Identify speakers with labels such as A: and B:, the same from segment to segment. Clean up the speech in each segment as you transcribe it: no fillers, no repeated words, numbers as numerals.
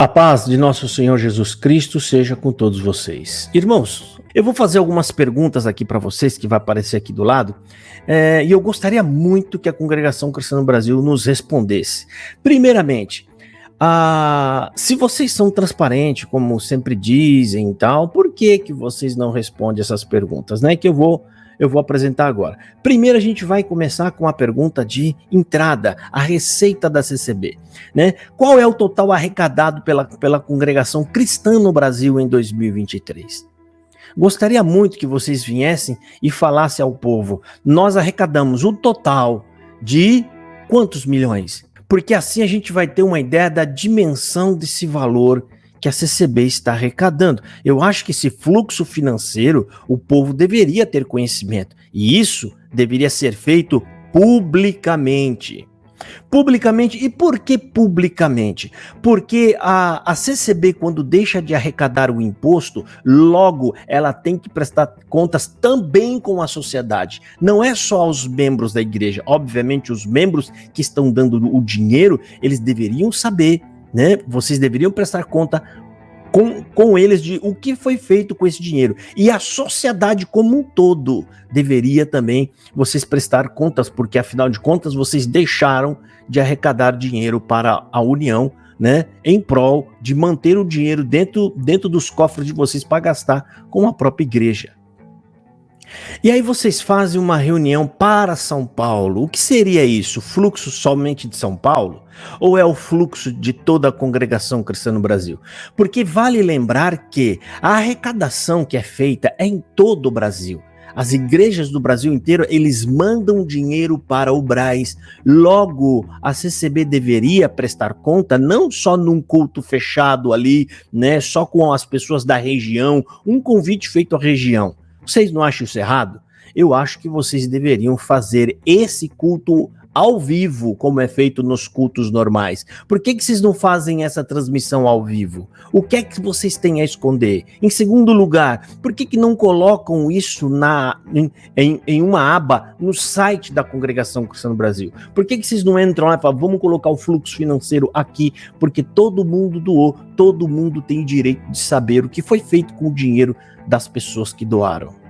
A: A paz de nosso Senhor Jesus Cristo seja com todos vocês. Irmãos, eu vou fazer algumas perguntas aqui para vocês, que vai aparecer aqui do lado, e eu gostaria muito que a Congregação Cristã no Brasil nos respondesse. Primeiramente, se vocês são transparentes, como sempre dizem e tal, por que vocês não respondem essas perguntas, né? Que eu vou apresentar agora. Primeiro a gente vai começar com a pergunta de entrada, a receita da CCB, né? Qual é o total arrecadado pela Congregação Cristã no Brasil em 2023? Gostaria muito que vocês viessem e falassem ao povo, nós arrecadamos o total de quantos milhões? Porque assim a gente vai ter uma ideia da dimensão desse valor que a CCB está arrecadando. Eu acho que esse fluxo financeiro o povo deveria ter conhecimento, e isso deveria ser feito publicamente. Publicamente, e por que publicamente? Porque a CCB, quando deixa de arrecadar o imposto, logo ela tem que prestar contas também com a sociedade. Não é só aos membros da igreja. Obviamente, os membros que estão dando o dinheiro, eles deveriam saber, né? Vocês deveriam prestar conta com eles de o que foi feito com esse dinheiro. E a sociedade como um todo deveria também vocês prestar contas, porque afinal de contas vocês deixaram de arrecadar dinheiro para a União, né, em prol de manter o dinheiro dentro dos cofres de vocês para gastar com a própria igreja. E aí vocês fazem uma reunião para São Paulo. O que seria isso? Fluxo somente de São Paulo? Ou é o fluxo de toda a Congregação Cristã no Brasil? Porque vale lembrar que a arrecadação que é feita é em todo o Brasil. As igrejas do Brasil inteiro, eles mandam dinheiro para o Braz. Logo, a CCB deveria prestar conta não só num culto fechado ali, né, só com as pessoas da região, um convite feito à região. Vocês não acham isso errado? Eu acho que vocês deveriam fazer esse culto ao vivo, como é feito nos cultos normais. Por que vocês não fazem essa transmissão ao vivo? O que é que vocês têm a esconder? Em segundo lugar, por que não colocam isso em uma aba no site da Congregação Cristã no Brasil? Por que vocês não entram lá e falam, vamos colocar o fluxo financeiro aqui? Porque todo mundo doou, todo mundo tem direito de saber o que foi feito com o dinheiro das pessoas que doaram.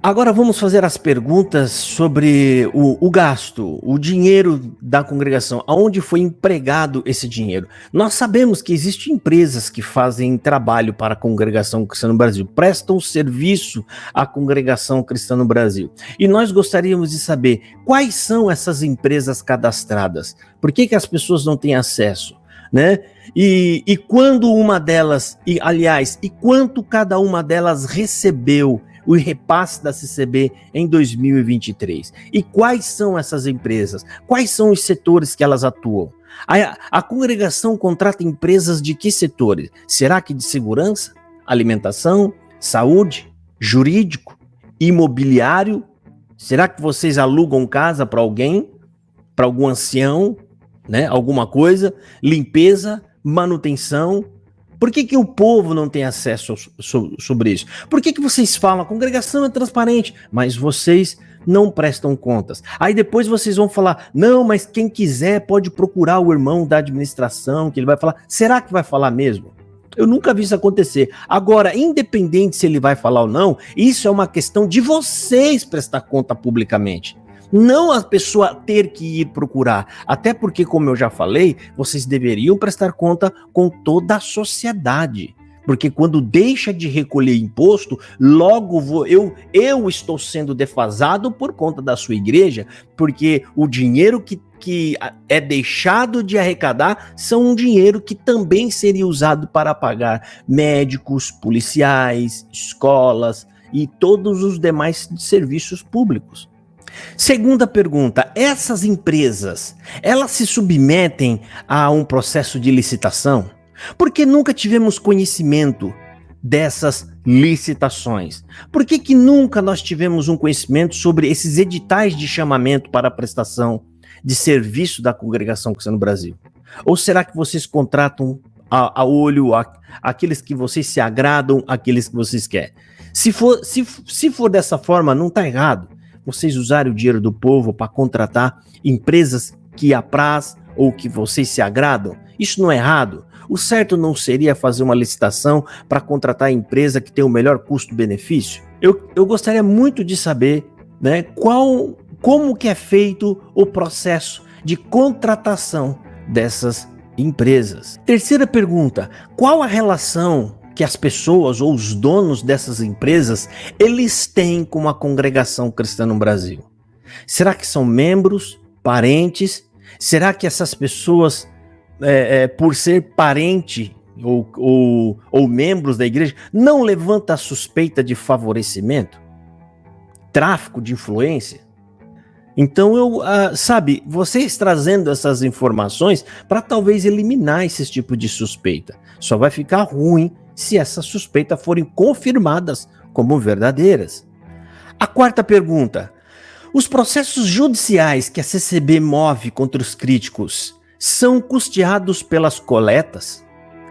A: Agora vamos fazer as perguntas sobre o gasto, o dinheiro da congregação, aonde foi empregado esse dinheiro. Nós sabemos que existem empresas que fazem trabalho para a Congregação Cristã no Brasil, prestam serviço à Congregação Cristã no Brasil. E nós gostaríamos de saber quais são essas empresas cadastradas, por que as pessoas não têm acesso, né? E quando uma delas, e quanto cada uma delas recebeu o repasse da CCB em 2023. E quais são essas empresas? Quais são os setores que elas atuam? A congregação contrata empresas de que setores? Será que de segurança, alimentação, saúde, jurídico, imobiliário? Será que vocês alugam casa para alguém? Para algum ancião? Né? Alguma coisa? Limpeza, manutenção? Por que o povo não tem acesso sobre isso? Por que vocês falam, a congregação é transparente, mas vocês não prestam contas? Aí depois vocês vão falar, não, mas quem quiser pode procurar o irmão da administração, que ele vai falar. Será que vai falar mesmo? Eu nunca vi isso acontecer. Agora, independente se ele vai falar ou não, isso é uma questão de vocês prestar conta publicamente. Não a pessoa ter que ir procurar. Até porque, como eu já falei, vocês deveriam prestar conta com toda a sociedade. Porque quando deixa de recolher imposto, logo eu estou sendo defasado por conta da sua igreja, porque o dinheiro que é deixado de arrecadar são um dinheiro que também seria usado para pagar médicos, policiais, escolas e todos os demais serviços públicos. Segunda pergunta, essas empresas, elas se submetem a um processo de licitação? Porque nunca tivemos conhecimento dessas licitações? Por que nunca nós tivemos um conhecimento sobre esses editais de chamamento para a prestação de serviço da Congregação Cristã no Brasil? Ou será que vocês contratam a olho aqueles que vocês se agradam, aqueles que vocês querem? Se for dessa forma, não está errado vocês usarem o dinheiro do povo para contratar empresas que apraz ou que vocês se agradam. Isso não é errado. O certo não seria fazer uma licitação para contratar a empresa que tem o melhor custo-benefício? Eu gostaria muito de saber, né, como que é feito o processo de contratação dessas empresas. Terceira pergunta: qual a relação que as pessoas ou os donos dessas empresas eles têm com a congregação cristã no Brasil? Será que são membros, parentes? Será que essas pessoas, por ser parente ou membros da igreja, não levanta a suspeita de favorecimento? Tráfico de influência? Então, vocês trazendo essas informações para talvez eliminar esse tipo de suspeita. Só vai ficar ruim se essas suspeitas forem confirmadas como verdadeiras. A quarta pergunta: os processos judiciais que a CCB move contra os críticos são custeados pelas coletas?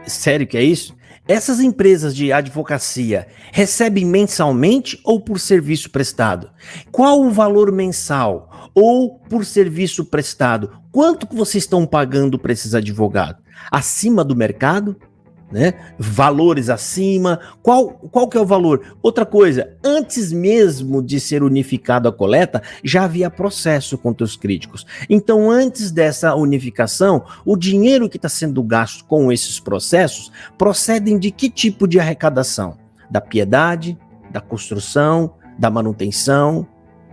A: Sério que é isso? Essas empresas de advocacia recebem mensalmente ou por serviço prestado? Qual o valor mensal ou por serviço prestado? Quanto que vocês estão pagando para esses advogados? Acima do mercado? Né? Valores acima? Qual que é o valor? Outra coisa, antes mesmo de ser unificado a coleta, já havia processo contra os críticos. Então, antes dessa unificação, o dinheiro que está sendo gasto com esses processos procedem de que tipo de arrecadação? Da piedade, da construção, da manutenção?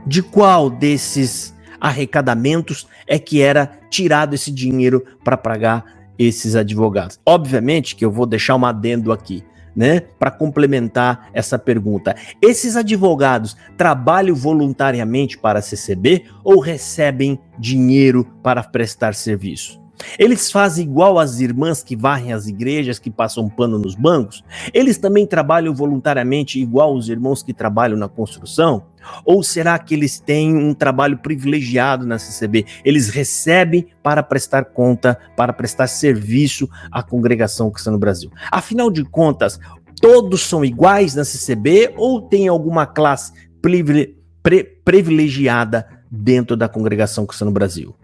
A: De qual desses arrecadamentos é que era tirado esse dinheiro para pagar esses advogados? Obviamente que eu vou deixar um adendo aqui, né, para complementar essa pergunta. Esses advogados trabalham voluntariamente para a CCB ou recebem dinheiro para prestar serviço? Eles fazem igual as irmãs que varrem as igrejas, que passam pano nos bancos? Eles também trabalham voluntariamente igual os irmãos que trabalham na construção? Ou será que eles têm um trabalho privilegiado na CCB? Eles recebem para prestar conta, para prestar serviço à congregação cristã no Brasil. Afinal de contas, todos são iguais na CCB ou tem alguma classe privilegiada dentro da congregação cristã no Brasil?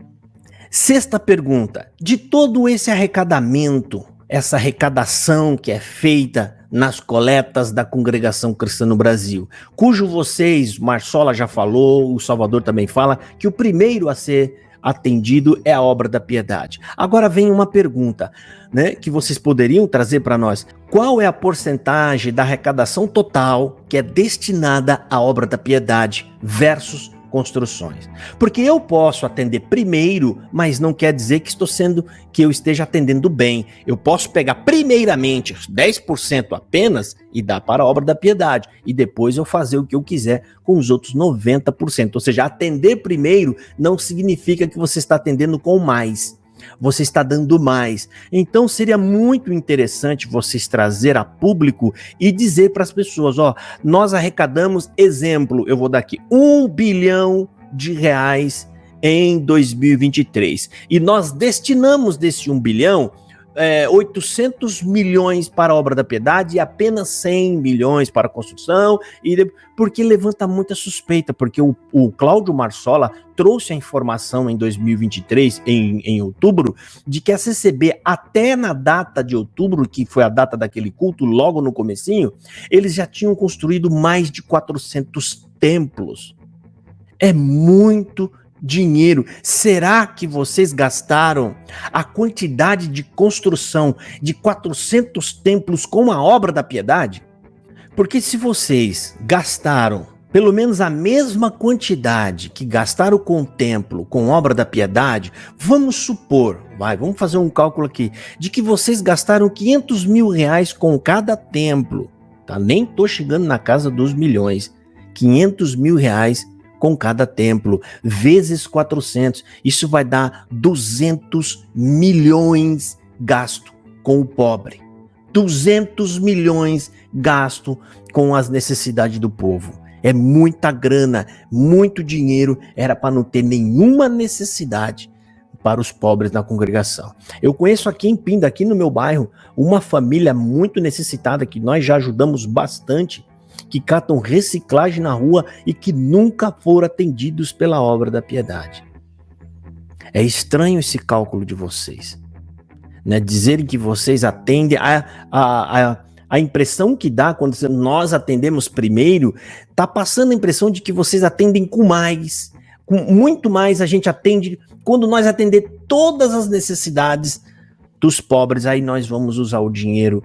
A: Sexta pergunta: de todo esse arrecadamento, essa arrecadação que é feita nas coletas da congregação cristã no Brasil, cujo vocês, Marsola já falou, o Salvador também fala, que o primeiro a ser atendido é a obra da piedade. Agora vem uma pergunta, né, que vocês poderiam trazer para nós. Qual é a porcentagem da arrecadação total que é destinada à obra da piedade versus construções? Porque eu posso atender primeiro, mas não quer dizer que eu esteja atendendo bem. Eu posso pegar primeiramente 10% apenas e dar para a obra da piedade, e depois eu fazer o que eu quiser com os outros 90%. Ou seja, atender primeiro não significa que você está atendendo com mais. Você está dando mais. Então seria muito interessante vocês trazer a público e dizer para as pessoas, ó, nós arrecadamos, exemplo, eu vou dar aqui, R$1 bilhão em 2023. E nós destinamos desse 1 bilhão 800 milhões para a obra da piedade e apenas 100 milhões para a construção, porque levanta muita suspeita, porque o Cláudio Marsola trouxe a informação em 2023, em outubro, de que a CCB, até na data de outubro, que foi a data daquele culto, logo no comecinho, eles já tinham construído mais de 400 templos. É muito dinheiro. Será que vocês gastaram a quantidade de construção de 400 templos com a obra da piedade? Porque se vocês gastaram pelo menos a mesma quantidade que gastaram com o templo, com obra da piedade, vamos supor, vamos fazer um cálculo aqui, de que vocês gastaram R$500 mil com cada templo, tá? Nem tô chegando na casa dos milhões. R$500 mil com cada templo, vezes 400, isso vai dar 200 milhões gasto com o pobre, 200 milhões gasto com as necessidades do povo. É muita grana, muito dinheiro, era para não ter nenhuma necessidade para os pobres na congregação. Eu conheço aqui em Pinda, aqui no meu bairro, uma família muito necessitada que nós já ajudamos bastante, que catam reciclagem na rua e que nunca foram atendidos pela obra da piedade. É estranho esse cálculo de vocês. né? Dizerem que vocês atendem, a impressão que dá quando nós atendemos primeiro, tá passando a impressão de que vocês atendem com muito mais a gente atende. Quando nós atender todas as necessidades dos pobres, aí nós vamos usar o dinheiro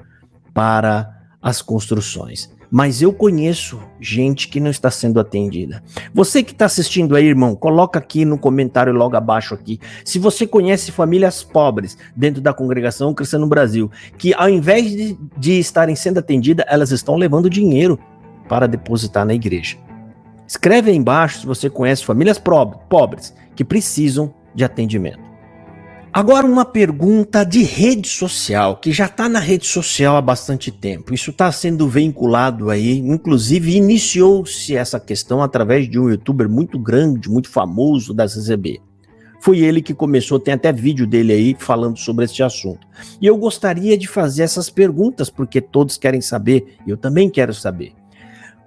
A: para as construções. Mas eu conheço gente que não está sendo atendida. Você que está assistindo aí, irmão, coloca aqui no comentário logo abaixo aqui. Se você conhece famílias pobres dentro da congregação Cristã no Brasil, que ao invés de estarem sendo atendidas, elas estão levando dinheiro para depositar na igreja. Escreve aí embaixo se você conhece famílias pobres que precisam de atendimento. Agora uma pergunta de rede social, que já está na rede social há bastante tempo. Isso está sendo veiculado aí, inclusive iniciou-se essa questão através de um youtuber muito grande, muito famoso da CCB. Foi ele que começou, tem até vídeo dele aí falando sobre esse assunto. E eu gostaria de fazer essas perguntas, porque todos querem saber, e eu também quero saber.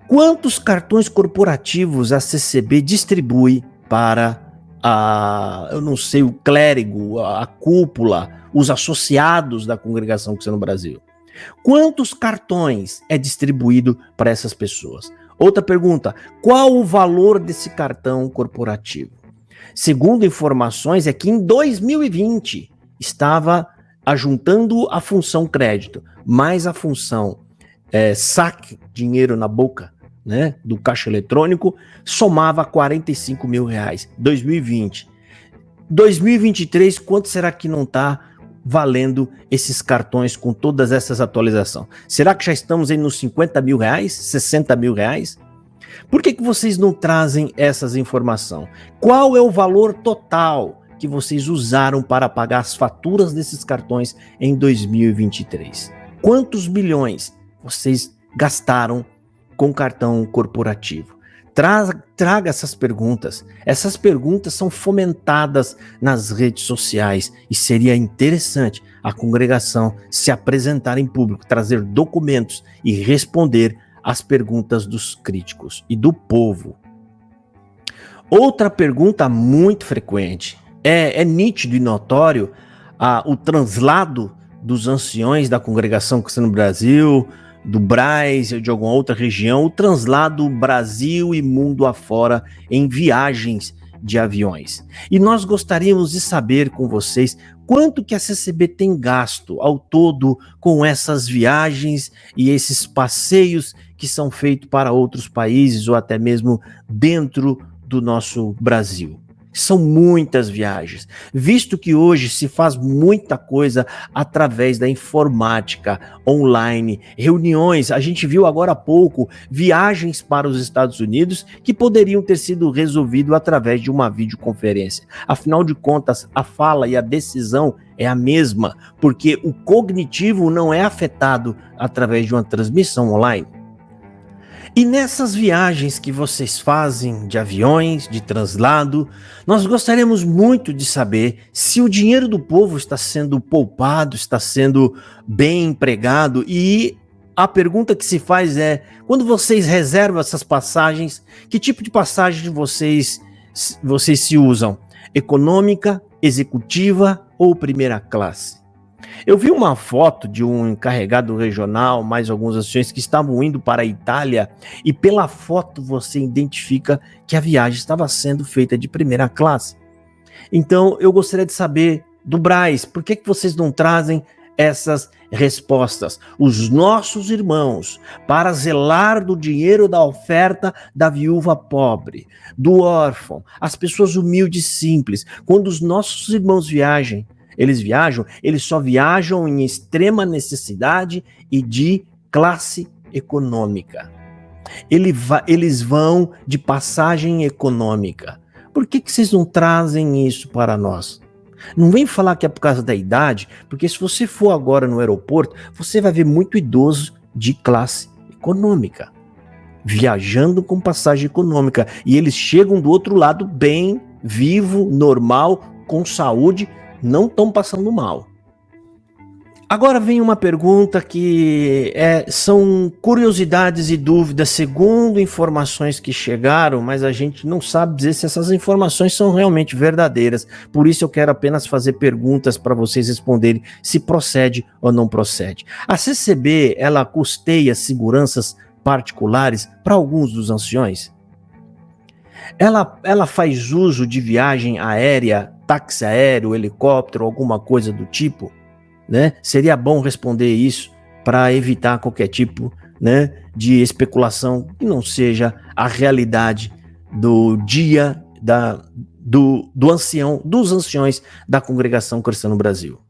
A: Quantos cartões corporativos a CCB distribui para eu não sei, o clérigo, a cúpula, os associados da congregação Cristã no Brasil? Quantos cartões é distribuído para essas pessoas? Outra pergunta, qual o valor desse cartão corporativo? Segundo informações, é que em 2020 estava ajuntando a função crédito, mais a função saque, dinheiro na boca, né, do caixa eletrônico, somava 45 mil reais. 2020. 2023, quanto será que não está valendo esses cartões com todas essas atualizações? Será que já estamos aí nos 50 mil reais? 60 mil reais? Por que vocês não trazem essas informações? Qual é o valor total que vocês usaram para pagar as faturas desses cartões em 2023? Quantos milhões vocês gastaram com cartão corporativo? Traga essas perguntas. Essas perguntas são fomentadas nas redes sociais e seria interessante a congregação se apresentar em público, trazer documentos e responder às perguntas dos críticos e do povo. Outra pergunta muito frequente, é nítido e notório o translado dos anciões da congregação Cristã no Brasil, do Braz ou de alguma outra região, o translado Brasil e mundo afora em viagens de aviões. E nós gostaríamos de saber com vocês quanto que a CCB tem gasto ao todo com essas viagens e esses passeios que são feitos para outros países ou até mesmo dentro do nosso Brasil. São muitas viagens, visto que hoje se faz muita coisa através da informática, online, reuniões. A gente viu agora há pouco viagens para os Estados Unidos que poderiam ter sido resolvidas através de uma videoconferência. Afinal de contas, a fala e a decisão é a mesma, porque o cognitivo não é afetado através de uma transmissão online. E nessas viagens que vocês fazem de aviões, de translado, nós gostaríamos muito de saber se o dinheiro do povo está sendo poupado, está sendo bem empregado. E a pergunta que se faz é, quando vocês reservam essas passagens, que tipo de passagem vocês se usam? Econômica, executiva ou primeira classe? Eu vi uma foto de um encarregado regional, mais alguns anciões que estavam indo para a Itália, e pela foto você identifica que a viagem estava sendo feita de primeira classe. Então eu gostaria de saber do Braz, por que vocês não trazem essas respostas? Os nossos irmãos, para zelar do dinheiro da oferta da viúva pobre, do órfão, as pessoas humildes e simples, quando os nossos irmãos viajam, eles só viajam em extrema necessidade e de classe econômica. Eles vão de passagem econômica. Por que vocês não trazem isso para nós? Não vem falar que é por causa da idade, porque se você for agora no aeroporto, você vai ver muito idoso de classe econômica, viajando com passagem econômica. E eles chegam do outro lado bem, vivo, normal, com saúde, não estão passando mal. Agora vem uma pergunta que são curiosidades e dúvidas segundo informações que chegaram, mas a gente não sabe dizer se essas informações são realmente verdadeiras. Por isso eu quero apenas fazer perguntas para vocês responderem se procede ou não procede. A CCB, ela custeia seguranças particulares para alguns dos anciões? Ela faz uso de viagem aérea, táxi aéreo, helicóptero, alguma coisa do tipo? Né? Seria bom responder isso para evitar qualquer tipo, né, de especulação que não seja a realidade do dia do ancião, dos anciões da Congregação Cristã no Brasil.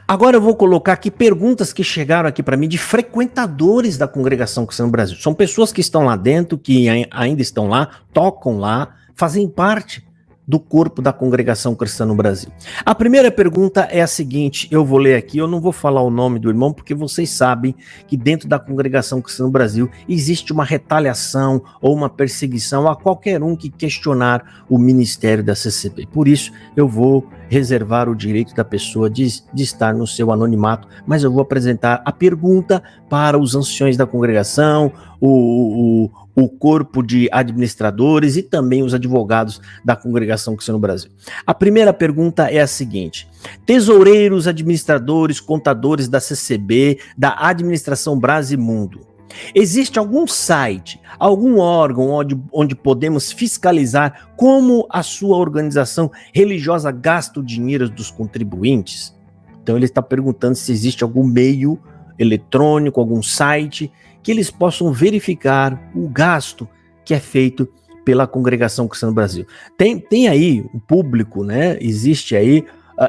A: Agora eu vou colocar aqui perguntas que chegaram aqui para mim de frequentadores da Congregação Cristã no Brasil. São pessoas que estão lá dentro, que ainda estão lá, tocam lá, fazem parte do corpo da Congregação Cristã no Brasil. A primeira pergunta é a seguinte, eu vou ler aqui, eu não vou falar o nome do irmão, porque vocês sabem que dentro da Congregação Cristã no Brasil existe uma retaliação ou uma perseguição a qualquer um que questionar o ministério da CCB. Por isso, eu vou reservar o direito da pessoa de estar no seu anonimato, mas eu vou apresentar a pergunta para os anciões da congregação, o corpo de administradores e também os advogados da Congregação Cristã no Brasil. A primeira pergunta é a seguinte: tesoureiros, administradores, contadores da CCB, da Administração Brasimundo, existe algum site, algum órgão onde podemos fiscalizar como a sua organização religiosa gasta o dinheiro dos contribuintes? Então ele está perguntando se existe algum meio eletrônico, algum site que eles possam verificar o gasto que é feito pela Congregação Cristã no Brasil. Tem aí um público, né? Existe aí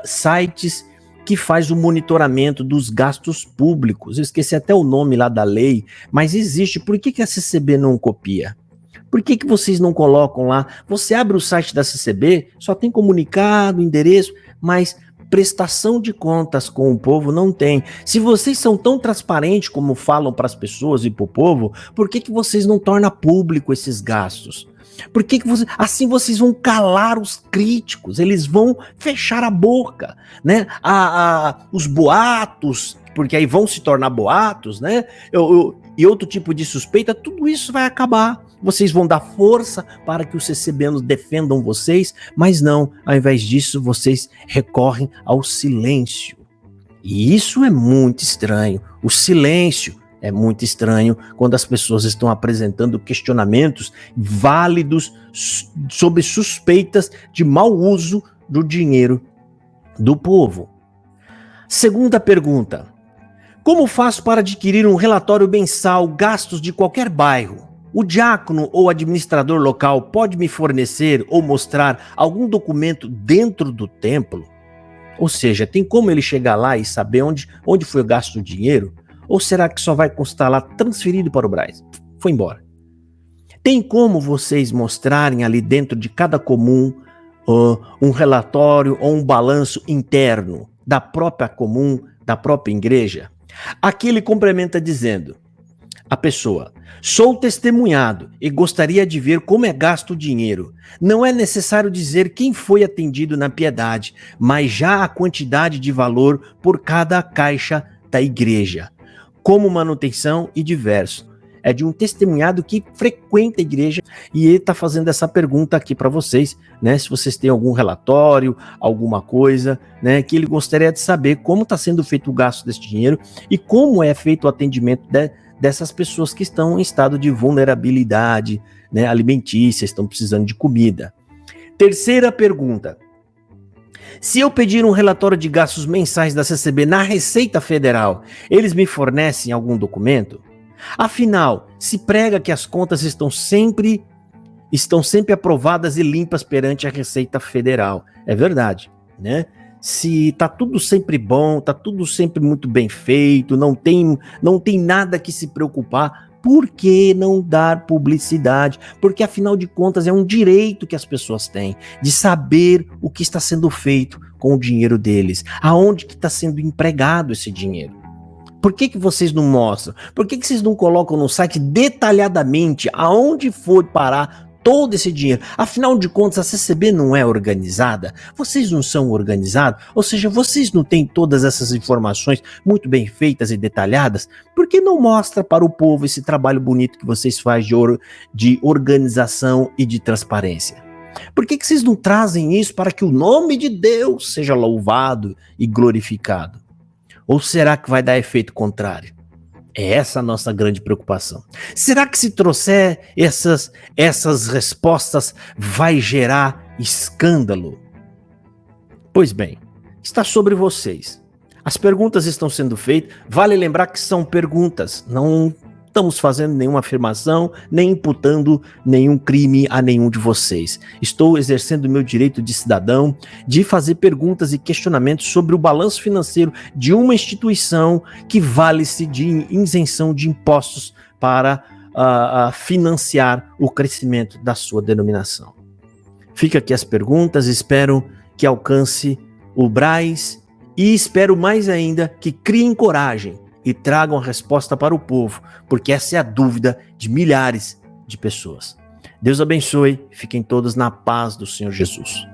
A: sites que faz o monitoramento dos gastos públicos. Eu esqueci até o nome lá da lei, mas existe. Por que a CCB não copia? Por que vocês não colocam lá? Você abre o site da CCB, só tem comunicado, endereço, mas prestação de contas com o povo não tem. Se vocês são tão transparentes como falam para as pessoas e para o povo, por que vocês não tornam público esses gastos? Por que assim vocês vão calar os críticos, eles vão fechar a boca, né? Os boatos, porque aí vão se tornar boatos, né? E outro tipo de suspeita, tudo isso vai acabar. Vocês vão dar força para que os CCBanos defendam vocês, mas não, ao invés disso, vocês recorrem ao silêncio. E isso é muito estranho. O silêncio é muito estranho quando as pessoas estão apresentando questionamentos válidos sobre suspeitas de mau uso do dinheiro do povo. Segunda pergunta: como faço para adquirir um relatório mensal gastos de qualquer bairro? O diácono ou administrador local pode me fornecer ou mostrar algum documento dentro do templo? Ou seja, tem como ele chegar lá e saber onde foi gasto o dinheiro? Ou será que só vai constar lá transferido para o Brás? Foi embora. Tem como vocês mostrarem ali dentro de cada comum um relatório ou um balanço interno da própria comum, da própria igreja? Aqui ele complementa dizendo: a pessoa: sou testemunhado e gostaria de ver como é gasto o dinheiro. Não é necessário dizer quem foi atendido na piedade, mas já a quantidade de valor por cada caixa da igreja, como manutenção e diverso. É de um testemunhado que frequenta a igreja e ele está fazendo essa pergunta aqui para vocês, né? Se vocês têm algum relatório, alguma coisa, né? Que ele gostaria de saber como está sendo feito o gasto desse dinheiro e como é feito o atendimento dessas pessoas que estão em estado de vulnerabilidade, né, alimentícia, estão precisando de comida. Terceira pergunta: se eu pedir um relatório de gastos mensais da CCB na Receita Federal, eles me fornecem algum documento? Afinal, se prega que as contas estão sempre aprovadas e limpas perante a Receita Federal. É verdade, né? Se tá tudo sempre bom, tá tudo sempre muito bem feito, não tem nada que se preocupar, por que não dar publicidade? Porque afinal de contas é um direito que as pessoas têm de saber o que está sendo feito com o dinheiro deles, aonde que está sendo empregado esse dinheiro. Por que vocês não mostram? Por que vocês não colocam no site detalhadamente aonde foi parar todo esse dinheiro? Afinal de contas, a CCB não é organizada? Vocês não são organizados? Ou seja, vocês não têm todas essas informações muito bem feitas e detalhadas? Por que não mostra para o povo esse trabalho bonito que vocês fazem de organização e de transparência? Por que vocês não trazem isso para que o nome de Deus seja louvado e glorificado? Ou será que vai dar efeito contrário? É essa a nossa grande preocupação. Será que se trouxer essas respostas vai gerar escândalo? Pois bem, está sobre vocês. As perguntas estão sendo feitas. Vale lembrar que são perguntas. Não estamos fazendo nenhuma afirmação, nem imputando nenhum crime a nenhum de vocês. Estou exercendo o meu direito de cidadão de fazer perguntas e questionamentos sobre o balanço financeiro de uma instituição que vale-se de isenção de impostos para financiar o crescimento da sua denominação. Fica aqui as perguntas, espero que alcance o Braz e espero mais ainda que criem coragem e tragam a resposta para o povo, porque essa é a dúvida de milhares de pessoas. Deus abençoe, fiquem todos na paz do Senhor Jesus.